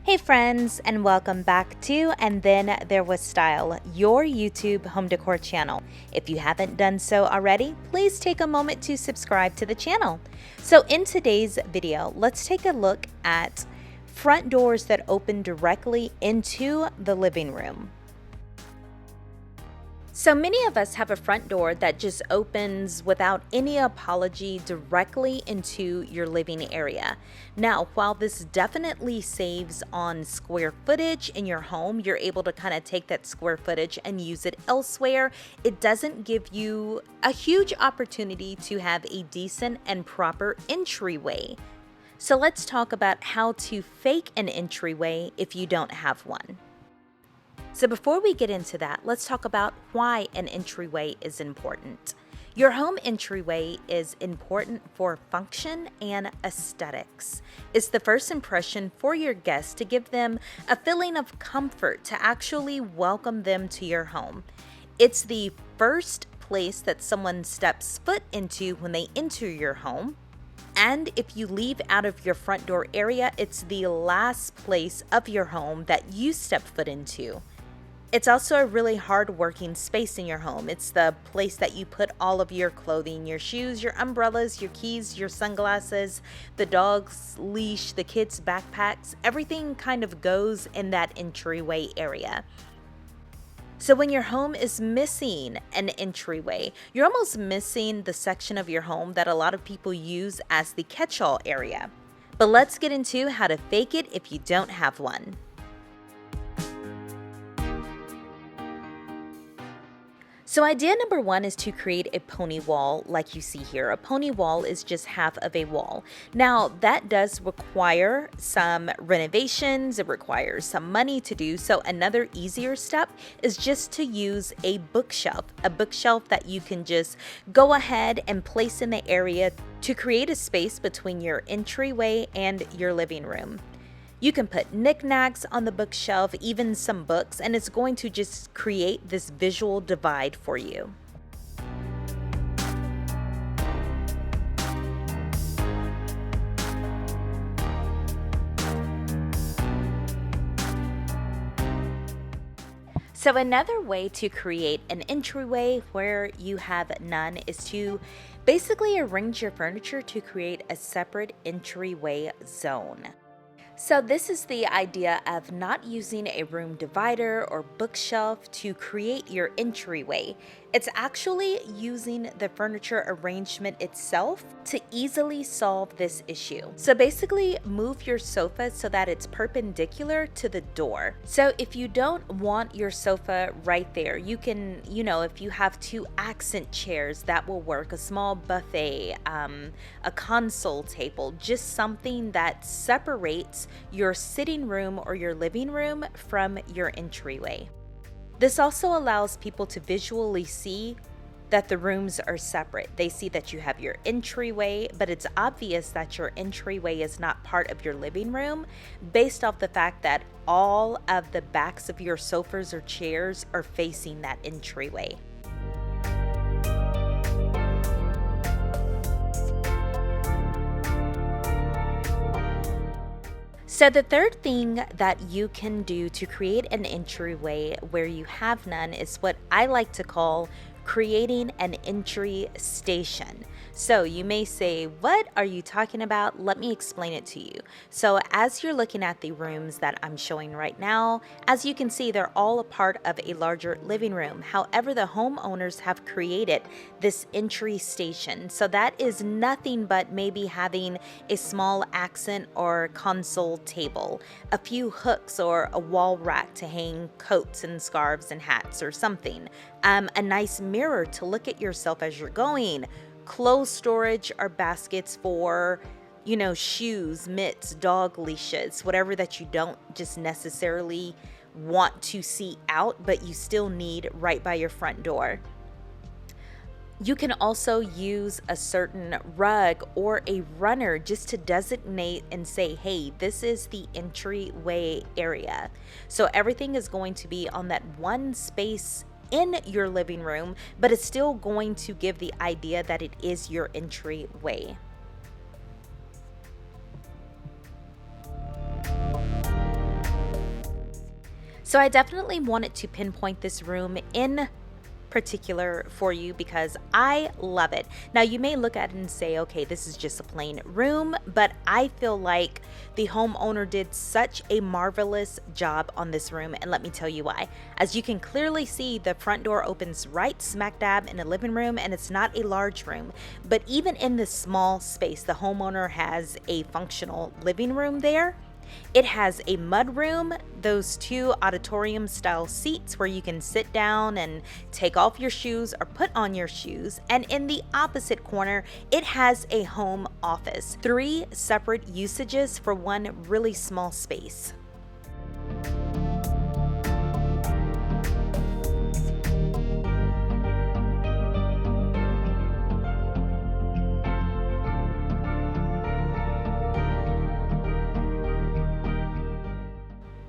Hey friends, and welcome back to And Then There Was Style, your YouTube home decor channel. If you haven't done so already, please take a moment to subscribe to the channel. So in today's video, let's take a look at front doors that open directly into the living room. So many of us have a front door that just opens without any apology directly into your living area. Now, while this definitely saves on square footage in your home, you're able to kind of take that square footage and use it elsewhere. It doesn't give you a huge opportunity to have a decent and proper entryway. So let's talk about how to fake an entryway if you don't have one. So before we get into that, let's talk about why an entryway is important. Your home entryway is important for function and aesthetics. It's the first impression for your guests to give them a feeling of comfort, to actually welcome them to your home. It's the first place that someone steps foot into when they enter your home. And if you leave out of your front door area, it's the last place of your home that you step foot into. It's also a really hard-working space in your home. It's the place that you put all of your clothing, your shoes, your umbrellas, your keys, your sunglasses, the dog's leash, the kids' backpacks. Everything kind of goes in that entryway area. So when your home is missing an entryway, you're almost missing the section of your home that a lot of people use as the catch-all area. But let's get into how to fake it if you don't have one. So idea number one is to create a pony wall like you see here. A pony wall is just half of a wall. Now that does require some renovations, it requires some money to do. So another easier step is just to use a bookshelf that you can just go ahead and place in the area to create a space between your entryway and your living room. You can put knickknacks on the bookshelf, even some books, and it's going to just create this visual divide for you. So another way to create an entryway where you have none is to basically arrange your furniture to create a separate entryway zone. So this is the idea of not using a room divider or bookshelf to create your entryway. It's actually using the furniture arrangement itself to easily solve this issue. So basically move your sofa so that it's perpendicular to the door. So if you don't want your sofa right there, you can, if you have two accent chairs, that will work. A small buffet, a console table, just something that separates your sitting room or your living room from your entryway. This also allows people to visually see that the rooms are separate. They see that you have your entryway, but it's obvious that your entryway is not part of your living room based off the fact that all of the backs of your sofas or chairs are facing that entryway. So the third thing that you can do to create an entryway where you have none is what I like to call creating an entry station. So you may say, what are you talking about? Let me explain it to you. So as you're looking at the rooms that I'm showing right now, as you can see, they're all a part of a larger living room. However, the homeowners have created this entry station. So that is nothing but maybe having a small accent or console table, a few hooks or a wall rack to hang coats and scarves and hats or something, a nice mirror to look at yourself as you're going, clothes storage or baskets for, shoes, mitts, dog leashes, whatever that you don't just necessarily want to see out, but you still need right by your front door. You can also use a certain rug or a runner just to designate and say, hey, this is the entryway area. So everything is going to be on that one space in your living room, but it's still going to give the idea that it is your entryway. So I definitely wanted to pinpoint this room in particular for you because I love it. Now you may look at it and say, okay, this is just a plain room, but I feel like the homeowner did such a marvelous job on this room, and let me tell you why. As you can clearly see, the front door opens right smack dab in the living room, and it's not a large room, but even in this small space, the homeowner has a functional living room there. It has a mud room, those two auditorium style seats where you can sit down and take off your shoes or put on your shoes. And in the opposite corner, it has a home office. 3 separate usages for one really small space.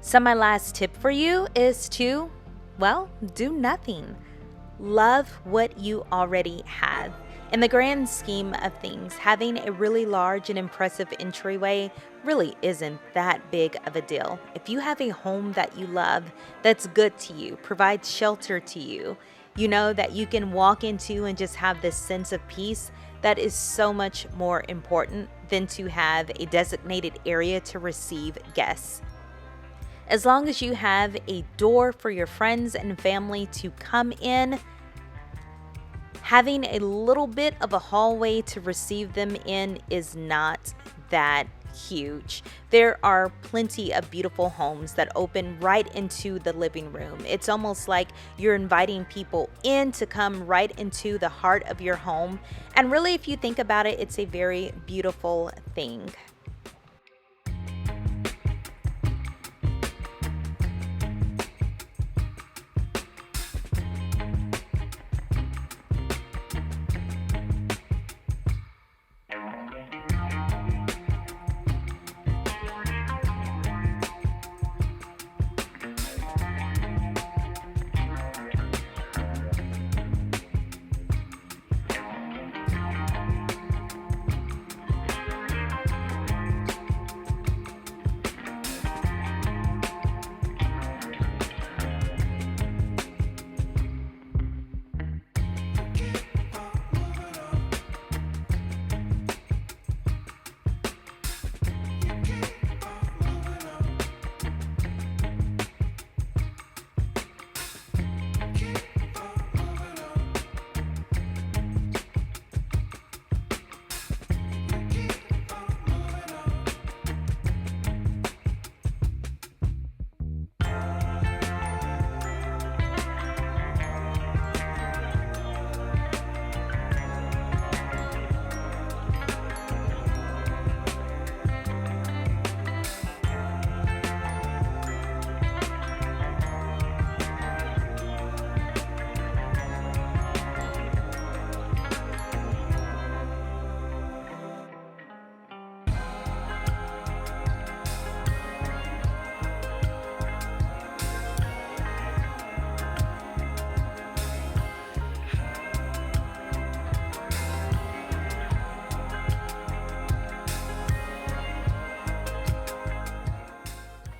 So my last tip for you is to, well, do nothing. Love what you already have. In the grand scheme of things, having a really large and impressive entryway really isn't that big of a deal. If you have a home that you love, that's good to you, provides shelter to you, you know that you can walk into and just have this sense of peace, that is so much more important than to have a designated area to receive guests. As long as you have a door for your friends and family to come in, having a little bit of a hallway to receive them in is not that huge. There are plenty of beautiful homes that open right into the living room. It's almost like you're inviting people in to come right into the heart of your home. And really, if you think about it, it's a very beautiful thing.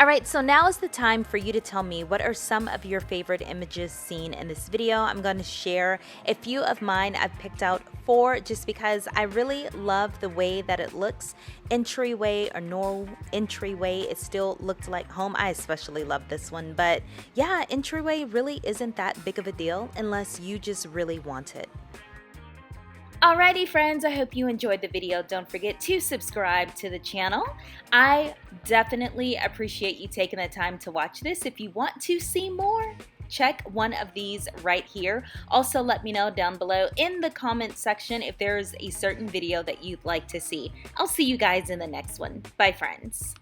Alright, so now is the time for you to tell me what are some of your favorite images seen in this video. I'm going to share a few of mine. I've picked out 4 just because I really love the way that it looks. Entryway or no entryway, it still looked like home. I especially love this one, but yeah, entryway really isn't that big of a deal unless you just really want it. Alrighty friends, I hope you enjoyed the video. Don't forget to subscribe to the channel. I definitely appreciate you taking the time to watch this. If you want to see more, check one of these right here. Also, let me know down below in the comment section if there's a certain video that you'd like to see. I'll see you guys in the next one. Bye friends.